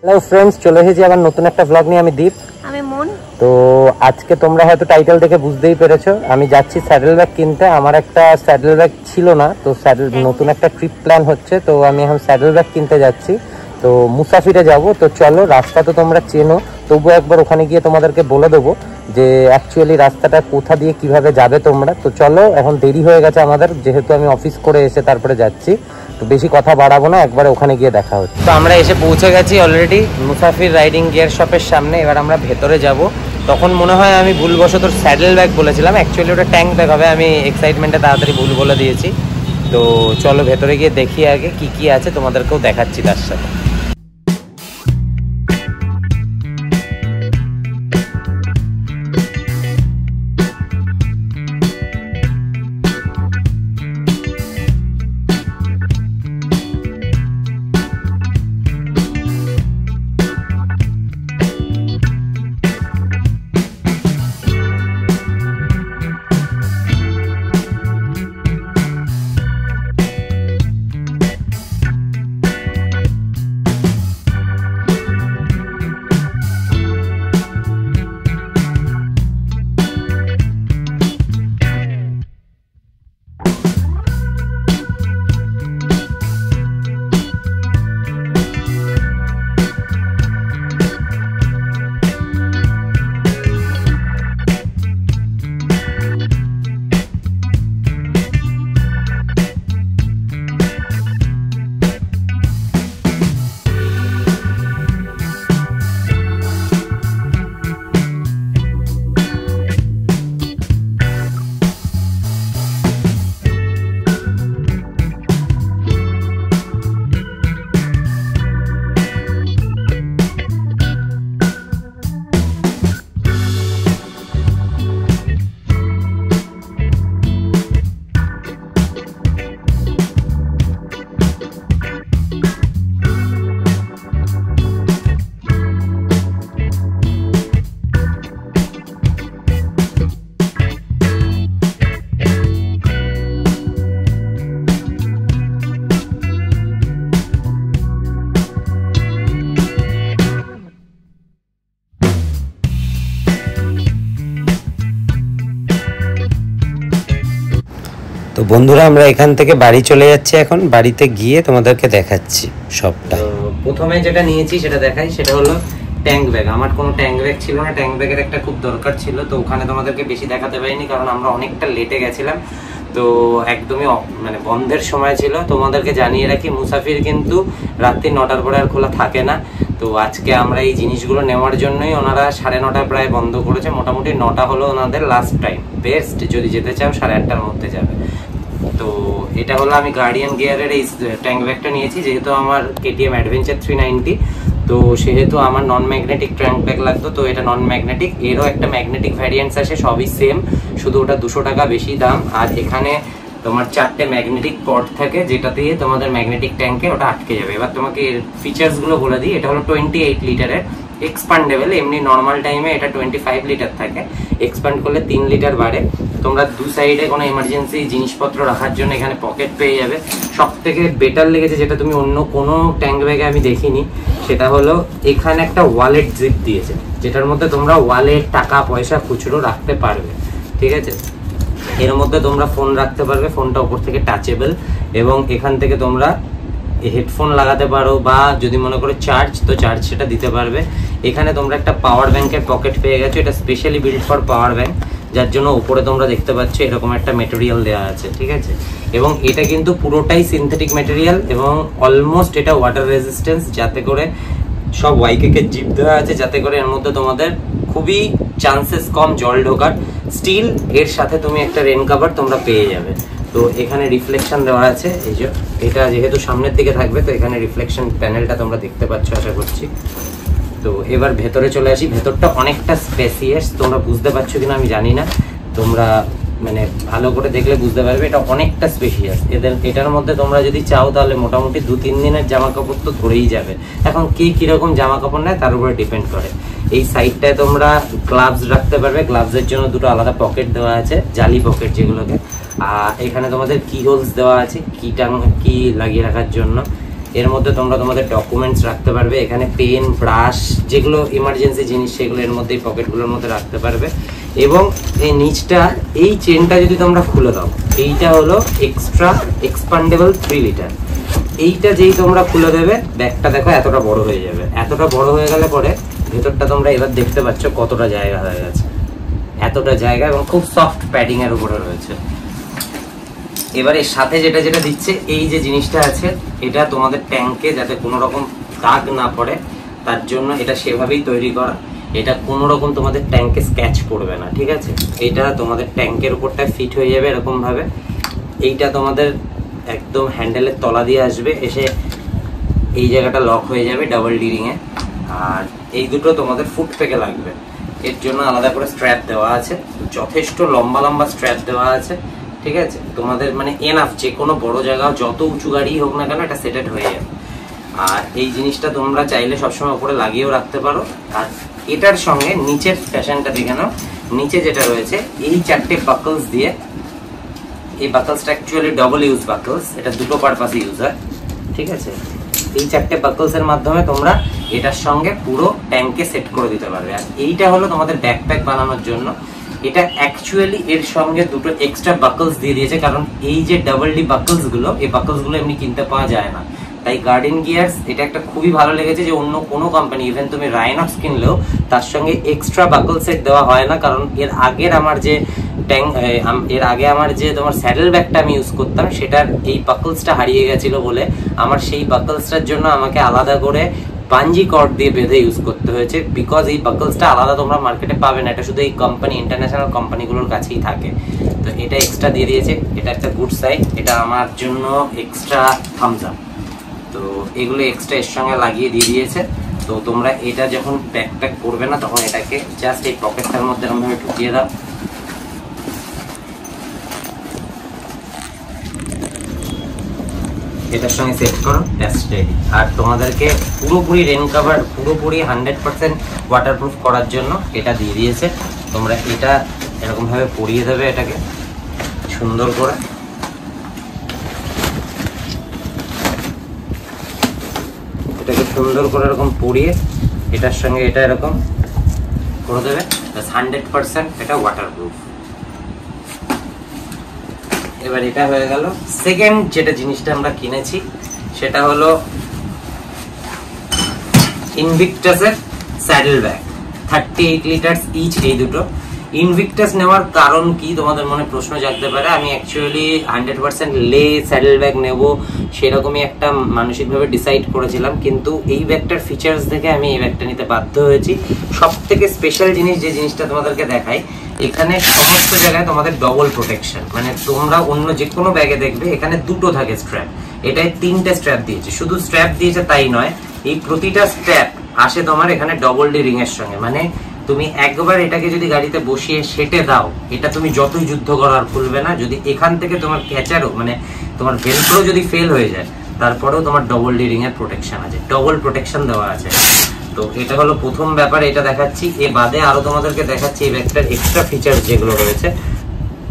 Hello friends, চলে এসেছি আবার নতুন একটা ব্লগ নিয়ে। আমি দীপ, আমি মন। তো আজকে তোমরা হয়তো টাইটেল দেখে বুঝতেই পেরেছো, আমি যাচ্ছি স্যাডেল ব্যাগ কিনতে। আমার একটা স্যাডেল ব্যাগ ছিল না, তো নতুন একটা ট্রিপ প্ল্যান হচ্ছে, তো আমি এখন স্যাডেল ব্যাগ কিনতে যাচ্ছি। তো মুসাফিরে যাব। তো চলো, রাস্তা তো তোমরা চেনো, তবুও একবার ওখানে গিয়ে তোমাদেরকে বলে দেবো যে অ্যাকচুয়ালি রাস্তাটা কোথা দিয়ে কিভাবে যাবে তোমরা। তো চলো, এখন দেরি হয়ে গেছে আমাদের, যেহেতু আমি অফিস করে এসে তারপরে যাচ্ছি, তো বেশি কথা বাড়াবো না, একবারে ওখানে গিয়ে দেখা হচ্ছে। তো আমরা এসে পৌঁছে গেছি অলরেডি মুসাফির রাইডিং গিয়ার শপের সামনে। এবার আমরা ভেতরে যাব। তখন মনে হয় আমি ভুলবশত স্যাডেল ব্যাগ বলেছিলাম, অ্যাকচুয়ালি ওটা ট্যাঙ্ক ব্যাগ হবে। আমি এক্সাইটমেন্টে তাড়াতাড়ি ভুল বলে দিয়েছি। তো চলো ভেতরে গিয়ে দেখি আগে কি কি আছে, তোমাদেরকেও দেখাচ্ছি তার সাথে। তো বন্ধুরা, আমরা এখান থেকে বাড়ি চলে যাচ্ছি। এখন বাড়িতে গিয়ে তোমাদেরকে দেখাচ্ছি সবটা। প্রথমে যেটা নিয়েছি সেটা দেখাই, সেটা হলো ট্যাঙ্ক ব্যাগ। আমার কোনো ট্যাঙ্ক ব্যাগ ছিল না, ট্যাঙ্ক ব্যাগের একটা খুব দরকার ছিল। তো ওখানে তোমাদেরকে বেশি দেখাতে পারিনি, কারণ আমরা অনেকটা লেটে গেছিলাম। তো একদমই মানে বন্ধের সময় ছিল। তোমাদেরকে জানিয়ে রাখি, মুসাফির কিন্তু রাত্রি 9টার পরে আর খোলা থাকে না। তো আজকে আমরা এই জিনিসগুলো নেওয়ার জন্যই ওনারা 9:30 প্রায় বন্ধ করেছে। মোটামুটি 9টা হলো ওনাদের লাস্ট টাইম। বেস্ট যদি যেতে চাও 8:30টার মধ্যে যাবে। তো এটা হলো, আমি গার্ডিয়ান গিয়ারের এই ট্যাঙ্ক ব্যাগটা নিয়েছি, যেহেতু আমার কেটিএম অ্যাডভেঞ্চার 390। তো সেহেতু আমার নন ম্যাগনেটিক ট্যাঙ্ক ব্যাগ লাগতো। তো এটা নন ম্যাগনেটিক, এরও একটা ম্যাগনেটিক ভ্যারিয়েন্টস আসে, সবই সেম, শুধু ওটা 200 টাকা বেশি দাম। আর এখানে তোমার 4টে ম্যাগনেটিক পট থাকে, যেটা দিয়ে তোমাদের ম্যাগনেটিক ট্যাঙ্কে ওটা আটকে যাবে। এবার তোমাকে এর ফিচার্সগুলো বলে দিই। এটা হলো 28 লিটারের এক্সপান্ডেবল। এমনি নর্মাল টাইমে এটা 25 লিটার থাকে, এক্সপান্ড করলে 3 লিটার বাড়ে। তোমরা দু সাইডে কোনো এমার্জেন্সি জিনিসপত্র রাখার জন্য এখানে পকেট পেয়ে যাবে। সব থেকে বেটার লেগেছে, যেটা তুমি অন্য কোনো ট্যাঙ্ক ব্যাগে আমি দেখিনি, সেটা হলো এখানে একটা ওয়ালেট জিপ দিয়েছে, যেটার মধ্যে তোমরা ওয়ালেট, টাকা পয়সা, খুচরো রাখতে পারবে। ঠিক আছে, এর মধ্যে তোমরা ফোন রাখতে পারবে, ফোনটা উপর থেকে টাচেবল, এবং এখান থেকে তোমরা হেডফোন লাগাতে পারো, বা যদি মনে করো চার্জ, তো চার্জ সেটা দিতে পারবে। এখানে তোমরা একটা পাওয়ার ব্যাংকের পকেট পেয়ে গেছো, এটা specially build for power bank, যার জন্য উপরে তোমরা দেখতে পাচ্ছ এরকম একটা মেটেরিয়াল দেওয়া আছে। ঠিক আছে, এবং এটা কিন্তু পুরোটাই সিনথেটিক মেটেরিয়াল, এবং অলমোস্ট এটা ওয়াটার রেজিস্ট্যান্স, যাতে করে সব ওয়াইকেকে জিপ দেওয়া আছে, যাতে করে এর মধ্যে তোমাদের খুবই চান্সেস কম জল ঢোকার। স্টিল এর সাথে তুমি একটা রেন কভার তোমরা পেয়ে যাবে। তো এখানে রিফ্লেকশন দেওয়া আছে, এই যে এটা যেহেতু সামনের দিকে থাকবে, তো এখানে রিফ্লেকশন প্যানেলটা তোমরা দেখতে পাচ্ছ আশা করছি। তো এবার ভেতরে চলে আসি। ভেতরটা অনেকটা স্পেসিয়াস, তোমরা বুঝতে পারছো কিনা আমি জানি না, তোমরা মানে ভালো করে দেখলে বুঝতে পারবে। এটা অনেকটা স্পেশিয়াস। এটার মধ্যে তোমরা যদি চাও তাহলে মোটামুটি 2-3 দিনের জামা কাপড় তো ধরেই যাবে। এখন কে কিরকম জামা কাপড় নেয় তার উপরে ডিপেন্ড করে। এই সাইডটায় তোমরা গ্লাভস রাখতে পারবে, গ্লাভসের জন্য দুটো আলাদা পকেট দেওয়া আছে, জালি পকেট যেগুলোকে। আর এখানে তোমাদের কি হোলস দেওয়া আছে, কি লাগিয়ে রাখার জন্য। এর মধ্যে তোমরা তোমাদের ডকুমেন্টস রাখতে পারবে, এখানে পেন, ব্রাশ, যেগুলো ইমার্জেন্সি জিনিস সেগুলো এর মধ্যে, এই পকেটগুলোর মধ্যে রাখতে পারবে। এবং এই নিচটা, এই চেনটা যদি তোমরা খুলে দাও, এইটা হলো এক্সট্রা এক্সপান্ডেবল 3 লিটার। এইটা যেই তোমরা খুলে দেবে, ব্যাগটা দেখো এতটা বড় হয়ে যাবে। এতটা বড় হয়ে গেলে পরে ভেতরটা তোমরা এবার দেখতে পাচ্ছ কতটা জায়গা হয়ে গেছে, এতটা জায়গা, এবং খুব সফট প্যাডিং এর উপরে রয়েছে। এবার এর সাথে যেটা যেটা দিচ্ছে, এই যে জিনিসটা আছে, এটা তোমাদের ট্যাঙ্কে যাতে কোনো রকম দাগ না পড়ে তার জন্য এটা সেভাবেই তৈরি করা। এটা কোনো রকম তোমাদের ট্যাঙ্কে স্ক্র্যাচ পড়বে না, ঠিক আছে? এটা তোমাদের ট্যাঙ্কের উপরটা ফিট হয়ে যাবে এরকম ভাবে। এইটা তোমাদের একদম হ্যান্ডেলের তলা দিয়ে আসবে, এসে এই জায়গাটা লক হয়ে যাবে ডাবল ডিরিং এ। আর এই দুটো তোমাদের ফুট পেকে লাগবে, এর জন্য আলাদা করে স্ট্র্যাপ দেওয়া আছে, যথেষ্ট লম্বা লম্বা স্ট্র্যাপ দেওয়া আছে, ঠিক আছে? তোমাদের মানে এনাফ, যে কোনো বড় জায়গা, যত উঁচু গাড়ি হোক না কেন, এটা সেটেড হয়ে যাবে। আর এই জিনিসটা তোমরা চাইলে সবসময় উপরে লাগিয়েও রাখতে পারো। আর এটার সঙ্গে নিচের ফ্যাশনটা দেখে নাও, নিচে যেটা রয়েছে এই 4টে বাকলস দিয়ে, এই বাকলসটা অ্যাকচুয়ালি ডবল ইউজ বাকলস, এটা দুটো পারপাসে ইউজ হয়, ঠিক আছে? এই 4টে বাকলসের মাধ্যমে তোমরা এটার সঙ্গে পুরো ট্যাঙ্কে সেট করে দিতে পারবে। আর এইটা হলো তোমাদের ব্যাকপ্যাক বানানোর জন্য। এটা অ্যাকচুয়ালি এর সঙ্গে দুটো এক্সট্রা বাকলস দিয়ে দিয়েছে, কারণ এই যে ডাবল ডি বাকলস গুলো, এই বাকলস গুলো এমনি কিনতে পাওয়া যায় না। তাই গার্ডেন গিয়ার্স এটা একটা খুবই ভালো লেগেছে যে অন্য কোনো কোম্পানি, ইভেন তুমি রাইনক্স কিনলেও তার সঙ্গে এক্সট্রা বাকল সেট দেওয়া হয় না। কারণ এর আগে আমার যে তোমার স্যাডেল ব্যাগটা আমি ইউজ করতাম, সেটার এই বাকলসটা হারিয়ে গেছিল বলে আমার সেই বাকলসটার জন্য আমাকে আলাদা করে বাঞ্জি কর্ড দিয়ে বেঁধে ইউজ করতে হয়েছে। বিকজ এই বাকলসটা আলাদা তোমরা মার্কেটে পাবে না, এটা শুধু এই কোম্পানি, ইন্টারন্যাশনাল কোম্পানিগুলোর কাছেই থাকে। তো এটা এক্সট্রা দিয়ে দিয়েছে, এটা একটা গুড সাইড, এটা আমার জন্য এক্সট্রা থামস আপ। তো এগুলো এক্সট্রা এর সঙ্গে লাগিয়ে দিয়ে দিয়েছে। তো তোমরা এটা যখন ব্যাকপ্যাক করবে না, তখন এটাকে জাস্ট এই পকেটটার মধ্যে এরকমভাবে ঢুকিয়ে দাও, এটার সঙ্গে সেট করো, দ্যাটস রেডি। আর তোমাদেরকে পুরোপুরি রেন কভার, পুরোপুরি 100% ওয়াটারপ্রুফ করার জন্য এটা দিয়ে দিয়েছে। তোমরা এটা এরকম ভাবে পরিয়ে দেবে, এটাকে সুন্দর করে, এটাকে সুন্দর করে এরকম পরিয়ে এটার সঙ্গে এটা এরকম করে দেবে, 100% এটা ওয়াটারপ্রুফ। এবার এটা হয়ে গেল। সেকেন্ড যেটা জিনিসটা আমরা কিনেছি সেটা হলো ইনভিক্টাসের স্যাডেল ব্যাগ, 38 লিটার্স ইচ। এই দুটো ইনভিক্টাস নেওয়ার কারণ কি তোমাদের মনে প্রশ্ন জাগতে পারে। আমি অ্যাকচুয়ালি 100% লে স্যাডেল ব্যাগ নেব সেরকমই একটা মানসিকভাবে ডিসাইড করেছিলাম, কিন্তু এই ব্যাগটার ফিচার্স দেখে আমি এই ব্যাগটা নিতে বাধ্য হয়েছি। সব থেকে স্পেশাল জিনিস যে জিনিসটা তোমাদেরকে দেখাই, এখানে সমস্ত জায়গায় তোমাদের ডবল প্রোটেকশন। মানে তোমরা অন্য যে কোনো ব্যাগে দেখবে এখানে দুটো থাকে স্ট্র্যাপ, এটাই 3টে স্ট্র্যাপ দিয়েছে। শুধু স্ট্র্যাপ দিয়েছে তাই নয়, এই প্রতিটা স্ট্র্যাপ আসে তোমার এখানে ডবল ডি রিং এর সঙ্গে। মানে তুমি একবার এটাকে যদি গাড়িতে বসিয়ে সেটে দাও, এটা তুমি যতই যুদ্ধ করার খুলবে না। যদি এখান থেকে তোমার ক্যাচারও, মানে তোমার ভেলক্রো যদি ফেল হয়ে যায়, তারপরেও তোমার ডবল ডি রিং এর প্রোটেকশন আছে, ডবল প্রোটেকশন দেওয়া আছে। তো এটা হলো প্রথম ব্যাপার, এটা দেখাচ্ছি। এ বাদে আরো তোমাদেরকে দেখাচ্ছি এই ব্যাগটার এক্সট্রা ফিচার যেগুলো রয়েছে।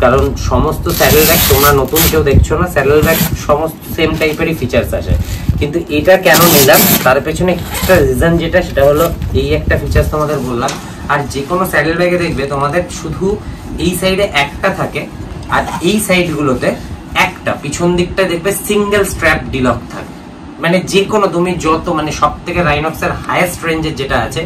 কারণ সমস্ত স্যাডেল ব্যাগ তোমরা নতুন কেউ দেখছো না, স্যাডেল ব্যাগ সমস্ত সেম টাইপেরই ফিচার্স আছে, কিন্তু এটা কেন নিলাম তার পেছনে একটা রিজন যেটা, সেটা হলো এই একটা ফিচার্স তোমাদের বললাম। আর যে কোনো স্যাডেল ব্যাগে দেখবে তোমাদের শুধু এই সাইডে একটা থাকে, আর এই সাইডগুলোতে একটা, পিছন দিকটা দেখবে সিঙ্গেল স্ট্র্যাপ ডিলক থাকে। মানে যে কোনো তুমি যত, মানে সব থেকে রাইনক্সের হাইয়েস্ট রেঞ্জের যেটা আছে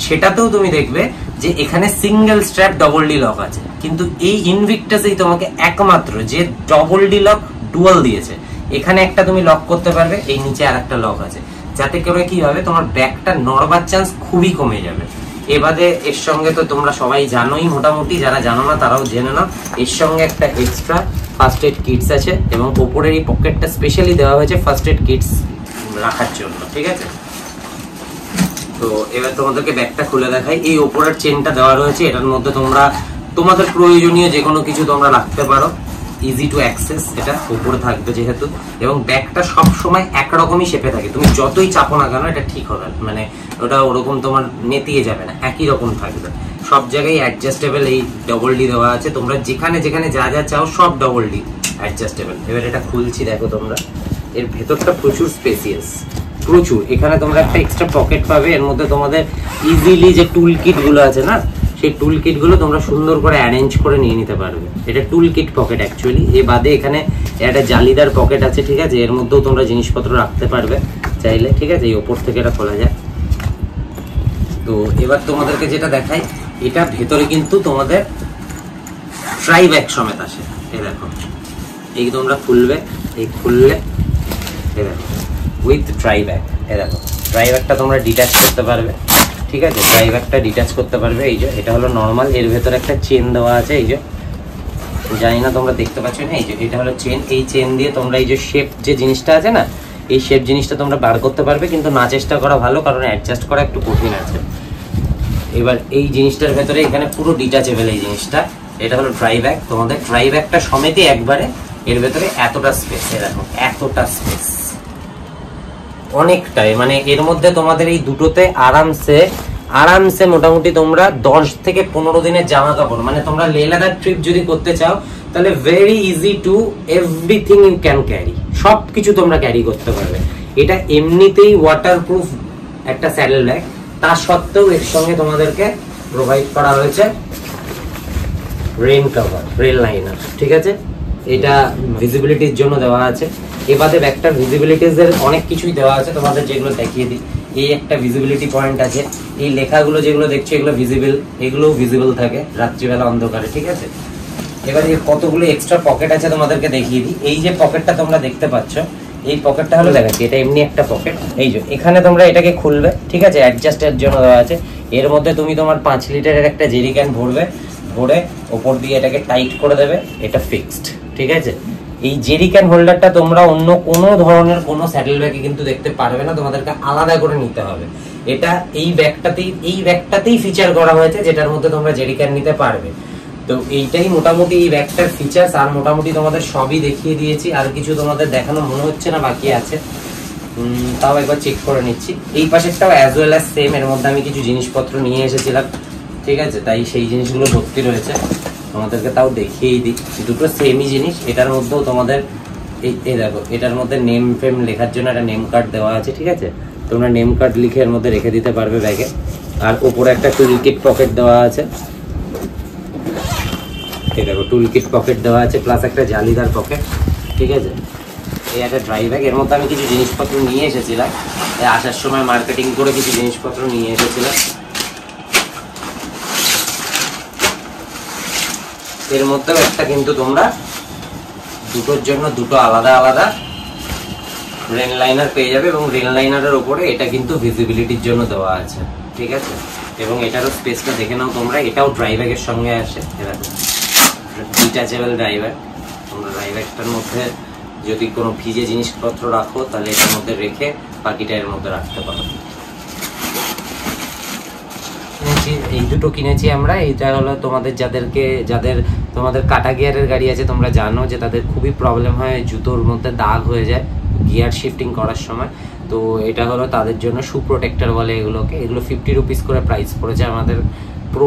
সেটাতেও তুমি দেখবে যে এখানে single strap double D lock আছে, কিন্তু এই ইনভিক্টাসেই তোমাকে একমাত্র যে ডবল ডি লক ডুয়াল দিয়েছে। এখানে একটা তুমি লক করতে পারবে, এই নিচে আর একটা লক আছে, যাতে করে কি হবে তোমার ব্যাগটা নড়বার চান্স খুবই কমে যাবে। এবারে এর সঙ্গে তো তোমরা সবাই জানোই মোটামুটি, যারা জানো না তারাও জেনে নাও, এর সঙ্গে একটা এক্সট্রা ফার্স্ট এড কিটস আছে, এবং ওপরের এই পকেটটা স্পেশালি দেওয়া হয়েছে ফার্স্ট এড কিটস রাখার জন্য, ঠিক আছে? তো এবার তোমাদেরকে ব্যাগটা খুলে দেখাই। এই ওপরের চেনটা দেওয়া রয়েছে, এটার মধ্যে তোমরা তোমাদের প্রয়োজনীয় যে কোনো কিছু তোমরা রাখতে পারো, ইজি টু অ্যাক্সেস, এটা উপরে থাকবে যেহেতু। এবং ব্যাগটা সব সময় একরকমই শেপে থাকে, তুমি যতই চাপো না কেন এটা ঠিক হবে, মানে ওটা ওরকম তোমার নেতিয়ে যাবে না, একই রকম থাকবে। সব জায়গায় অ্যাডজাস্টেবল এই ডবল ডি দেওয়া আছে, তোমরা যেখানে যেখানে যা যা চাও সব ডবল ডি অ্যাডজাস্টেবল। এবার এটা খুলছি, দেখো তোমরা এর ভেতরটা প্রচুর স্পেসিয়াস, প্রচুর। এখানে তোমরা একটা এক্সট্রা পকেট পাবে, এর মধ্যে তোমাদের ইজিলি যে টুল কিট গুলো আছে না, সেই টুল কিট গুলো তোমরা সুন্দর করে অ্যারেঞ্জ করে নিয়ে নিতে পারবে। এটা টুল কিট পকেট অ্যাকচুয়ালি। এ বাদে এখানে একটা জালিদার পকেট আছে, ঠিক আছে, এর মধ্যেও তোমরা জিনিসপত্র রাখতে পারবে চাইলে, ঠিক আছে। এই ওপর থেকে এটা খোলা যায়। তো এবার তোমাদেরকে যেটা দেখাই, এটা ভেতরে কিন্তু তোমাদের ট্রাই ব্যাগ সমেত আসে। এই দেখো, এই তোমরা খুলবে, এই খুললে এই দেখো উইথ ট্রাই ব্যাগ। এই দেখো ট্রাই ব্যাগটা তোমরা ডিটাচ করতে পারবে, ঠিক আছে, ট্রাই ব্যাগটা ডিটাচ করতে পারবে। এই যে এটা হলো নর্মাল, এর ভেতরে একটা চেন দেওয়া আছে, এই যে জানি না তোমরা দেখতে পাচ্ছ না, এই যে এটা হলো চেন। এই চেন দিয়ে তোমরা এই যে শেপ যে জিনিসটা আছে না, এই শেপ জিনিসটা তোমরা বার করতে পারবে, কিন্তু না চেষ্টা করা ভালো, কারণ অ্যাডজাস্ট করা একটু কঠিন আছে। এবার এই জিনিসটার ভেতরে এখানে পুরো ডিটাচেবল এই জিনিসটা, এটা হলো ট্রাই ব্যাগ। তোমাদের ট্রাই ব্যাগটা সমেতই একবারে এর ভেতরে এতটা স্পেস, এরকম এতটা স্পেস, অনেকটাই। মানে এর মধ্যে তোমাদের এই দুটোতে আরামসে মোটামুটি তোমরা 10 থেকে 15 দিনের জামা কাপড়, মানে তোমরা লে লাদাখ ট্রিপ যদি করতে চাও তাহলে very easy to everything you can carry, সব কিছু তোমরা ক্যারি করতে পারবে। এটা এমনিতেই ওয়াটারপ্রুফ একটা স্যাডেল ব্যাগ, তা সত্ত্বেও এর সঙ্গে তোমাদেরকে প্রোভাইড করা হয়েছে রেইন কভার, রেল লাইনার, ঠিক আছে। এটা ভিজিবিলিটির জন্য দেওয়া আছে। এবারে ব্যাগটার ভিজিবিলিটিস এর অনেক কিছুই দেওয়া আছে, তোমাদের যেগুলো দেখিয়ে দিই। এই একটা ভিজিবিলিটি পয়েন্ট আছে, এই লেখাগুলো যেগুলো দেখছো এগুলো ভিজিবল, এগুলোও ভিজিবল থাকে রাত্রিবেলা অন্ধকারে, ঠিক আছে। এবারে কতগুলো এক্সট্রা পকেট আছে তোমাদেরকে দেখিয়ে দিই। এই যে পকেটটা তোমরা দেখতে পাচ্ছ, এই পকেটটা হলো দেখাচ্ছি, এটা এমনি একটা পকেট। এই যে এখানে তোমরা এটাকে খুলবে, ঠিক আছে, অ্যাডজাস্টের জন্য দেওয়া আছে। এর মধ্যে তুমি তোমার 5 লিটারের একটা জেরিক্যান ভরবে, ভরে ওপর দিয়ে এটাকে টাইট করে দেবে, এটা ফিক্সড, ঠিক আছে। এই জেরিক্যান হোল্ডারটা তোমরা অন্য কোনো ধরনের কোনো স্যাডেল ব্যাগে কিন্তু দেখতে পারবে না, তোমাদেরকে আলাদা করে নিতে হবে। এটা এই ব্যাগটাতেই ফিচার করা হয়েছে, যেটার মধ্যে তোমরা জেরিক্যান নিতে পারবে। তো এইটাই মোটামুটি এই ব্যাগটার ফিচার্স। আর মোটামুটি তোমাদের সবই দেখিয়ে দিয়েছি, আর কিছু তোমাদের দেখানো মনে হচ্ছে না বাকি আছে, তাও একবার চেক করে নিচ্ছি। এই পাশেরটাও অ্যাজ ওয়েল অ্যাজ সেম, এর মধ্যে আমি কিছু জিনিসপত্র নিয়ে এসেছিলাম, ঠিক আছে, তাই সেই জিনিসগুলো ভর্তি রয়েছে। তোমাদেরকে তাও দেখিয়েই দিই, দুটো সেমই জিনিস। এটার মধ্যেও তোমাদের এই দেখো, এটার মধ্যে নেম ফেম লেখার জন্য একটা নেম কার্ড দেওয়া আছে, ঠিক আছে, তোমরা নেম কার্ড লিখে এর মধ্যে রেখে দিতে পারবে ব্যাগে। আর ওপরে একটা টুল কিট পকেট দেওয়া আছে, এই দেখো টুল কিট পকেট দেওয়া আছে, প্লাস একটা জালিদার পকেট, ঠিক আছে। এই একটা ড্রাই ব্যাগ, এর মধ্যে আমি কিছু জিনিসপত্র নিয়ে এসেছিলাম, আসার সময় মার্কেটিং করে কিছু জিনিসপত্র নিয়ে এসেছিলাম। এর মধ্যেও একটা কিন্তু তোমরা দুটোর জন্য দুটো আলাদা আলাদা রেল লাইনার পেয়ে যাবে, এবং রেল লাইনারের উপরে এটা কিন্তু ভিজিবিলিটির জন্য দেওয়া আছে, ঠিক আছে। এবং এটারও স্পেসটা দেখে নাও তোমরা, এটাও ড্রাই ব্যাগের সঙ্গে আসে। এরকম ডিটাচেবল ড্রাই ব্যাগ, তোমরা ড্রাই ব্যাগটার মধ্যে যদি কোনো ভিজে জিনিসপত্র রাখো তাহলে এটার মধ্যে রেখে বাকিটা এর মধ্যে রাখতে পারো। এই দুটো কিনেছি আমরা। এইটা হলো তোমাদের যাদের তোমাদের কাটা গিয়ারের গাড়ি আছে, তোমরা জানো যে তাদের খুবই প্রবলেম হয়, জুতোর মধ্যে দাগ হয়ে যায় গিয়ার শিফটিং করার সময়। তো এটা হলো তাদের জন্য শু প্রোটেক্টর বলে এগুলোকে। এগুলো 50 রুপিস করে প্রাইস পড়েছে আমাদের প্রো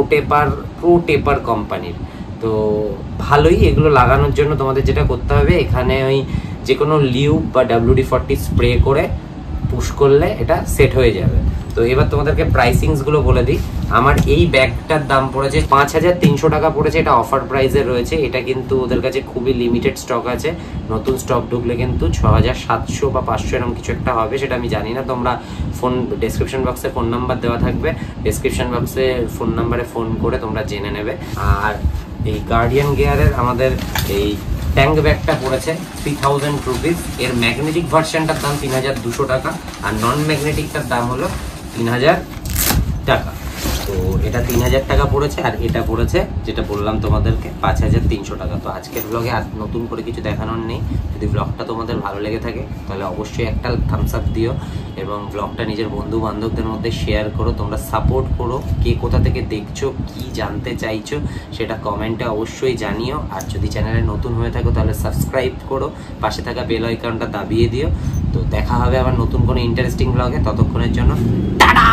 টেপার কোম্পানির। তো ভালোই, এগুলো লাগানোর জন্য তোমাদের যেটা করতে হবে, এখানে ওই যে কোনো লিউব বা WD-40 স্প্রে করে পুশ করলে এটা সেট হয়ে যাবে। তো এবার তোমাদেরকে প্রাইসিংসগুলো বলে দিই। আমার এই ব্যাগটার দাম পড়েছে 5300 টাকা পড়েছে, এটা অফার প্রাইসে রয়েছে। এটা কিন্তু ওদের কাছে খুবই লিমিটেড স্টক আছে, নতুন স্টক ঢুকলে কিন্তু 6700 বা 500 এরকম কিছু একটা হবে, সেটা আমি জানি না। তোমরা ডেসক্রিপশন বক্সে ফোন নাম্বার দেওয়া থাকবে, ডেসক্রিপশন বক্সে ফোন নাম্বারে ফোন করে তোমরা জেনে নেবে। আর এই গার্ডিয়ান গিয়ারের আমাদের এই ট্যাঙ্ক ব্যাগটা পড়েছে 3000 রুপিস। এর ম্যাগনেটিক ভার্সনটার দাম 3200 টাকা, আর নন ম্যাগনেটিকটার দাম হলো 3000 টাকা। তো এটা 3000 টাকা পড়েছে, আর এটা পড়েছে যেটা বললাম তোমাদেরকে 5300 টাকা। তো আজকের ব্লগে আর নতুন করে কিছু দেখানোর নেই। যদি ব্লগটা তোমাদের ভালো লেগে থাকে তাহলে অবশ্যই একটা থামস আপ দিও, এবং ব্লগটা নিজের বন্ধু বান্ধবদের মধ্যে শেয়ার করো। তোমরা সাপোর্ট করো, কে কোথা থেকে দেখছো, কি জানতে চাইছো সেটা কমেন্টে অবশ্যই জানিও। আর যদি চ্যানেলে নতুন হয়ে থাকো তাহলে সাবস্ক্রাইব করো, পাশে থাকা বেল আইকনটা দাবিয়ে দিও। তো দেখা হবে আবার নতুন কোনো ইন্টারেস্টিং ব্লগে, ততক্ষণের জন্য টাটা।